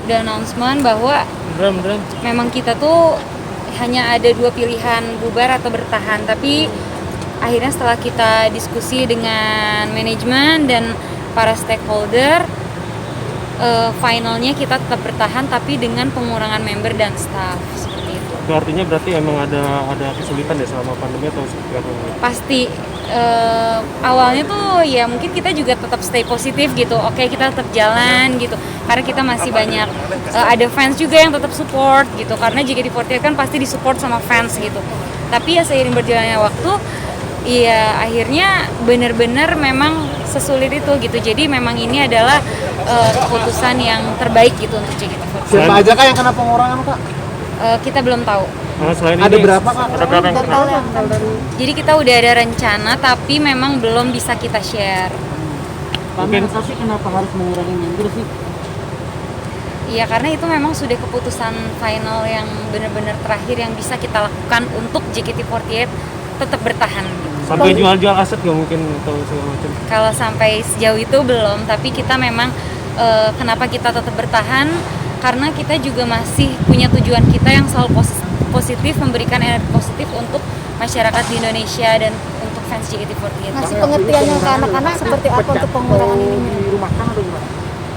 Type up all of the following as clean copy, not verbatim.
udah announcement bahwa memang kita tuh hanya ada 2 pilihan, bubar atau bertahan. Tapi akhirnya setelah kita diskusi dengan manajemen dan para stakeholder, finalnya kita tetap bertahan tapi dengan pengurangan member dan staff seperti itu. Itu artinya berarti emang ada kesulitan ya selama pandemi atau seperti apa? Pasti awalnya tuh ya mungkin kita juga tetap stay positif gitu. Oke, kita tetap jalan gitu. Karena kita masih banyak ada fans juga yang tetap support gitu. Karena JKT48 kan pasti disupport sama fans gitu. Tapi ya seiring berjalannya waktu, ya akhirnya benar-benar memang sesulit itu gitu. Jadi memang ini adalah keputusan yang terbaik gitu untuk JKT48. Siapa aja kak yang kena pengurangan kak? Kita belum tahu. Selain Ada ini, berapa kak? Ada berapa yang kena? Jadi kita udah ada rencana tapi memang belum bisa kita share. Mungkin sih kenapa harus mengurangi member sih? Iya, karena itu memang sudah keputusan final yang benar-benar terakhir yang bisa kita lakukan untuk JKT48 tetap bertahan. sampai jual-jual aset nggak mungkin atau segala macam? Kalau sampai sejauh itu belum, tapi kita memang kenapa kita tetap bertahan, karena kita juga masih punya tujuan kita yang selalu positif, memberikan energi positif untuk masyarakat di Indonesia dan untuk fans JKT48. Ngasih pengertiannya ke anak-anak seperti apa untuk pengurangan ini? Dirumahkan atau gimana?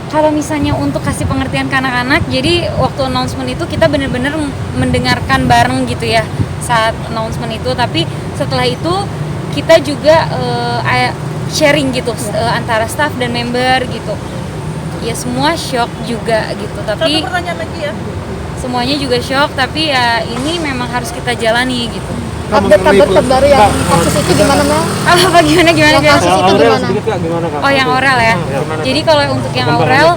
Kalau misalnya untuk kasih pengertian ke anak-anak, jadi waktu announcement itu kita benar-benar mendengarkan bareng gitu ya saat announcement itu. Tapi setelah itu kita juga sharing gitu antara staff dan member gitu. Ya semua shock juga gitu. Tapi Satu pertanyaan lagi ya. semuanya juga shock. Tapi ya ini memang harus kita jalani gitu. Update kabar terbaru yang kasus itu gimana Mel? Apa gimana? Kasus itu Aurel gimana? sedikit kak, gimana kak? Oh, yang Aurel ya. Gimana, Jadi Kak? kalau untuk yang Aurel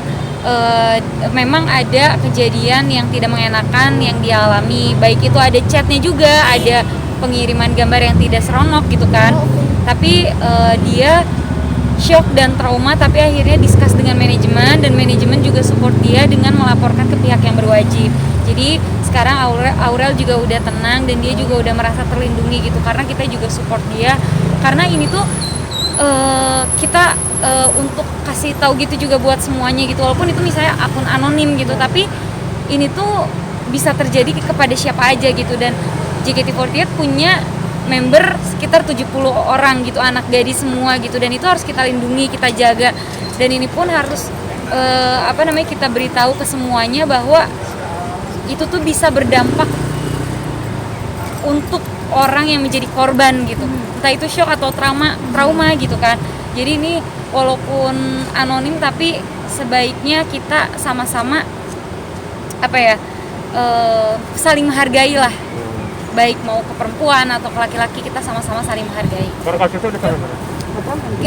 memang ada kejadian yang tidak mengenakan yang dialami. Baik itu ada chatnya juga, ada pengiriman gambar yang tidak seronok gitu kan. Tapi dia shock dan trauma, tapi akhirnya discuss dengan manajemen dan manajemen juga support dia dengan melaporkan ke pihak yang berwajib. Jadi sekarang Aurel juga udah tenang dan dia juga udah merasa terlindungi gitu karena kita juga support dia. Karena ini tuh kita untuk kasih tahu gitu juga buat semuanya gitu, walaupun itu misalnya akun anonim gitu, tapi ini tuh bisa terjadi kepada siapa aja gitu. Dan JKT48 punya member sekitar 70 orang gitu, anak gadis semua gitu, dan itu harus kita lindungi, kita jaga. Dan ini pun harus kita beritahu ke semuanya bahwa itu tuh bisa berdampak untuk orang yang menjadi korban gitu, entah itu shock atau trauma gitu kan. Jadi ini walaupun anonim tapi sebaiknya kita sama-sama saling menghargai lah, baik mau ke perempuan atau ke laki-laki, kita sama-sama saling menghargai. Kalau kasusnya udah sampai mana?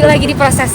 Lagi diproses.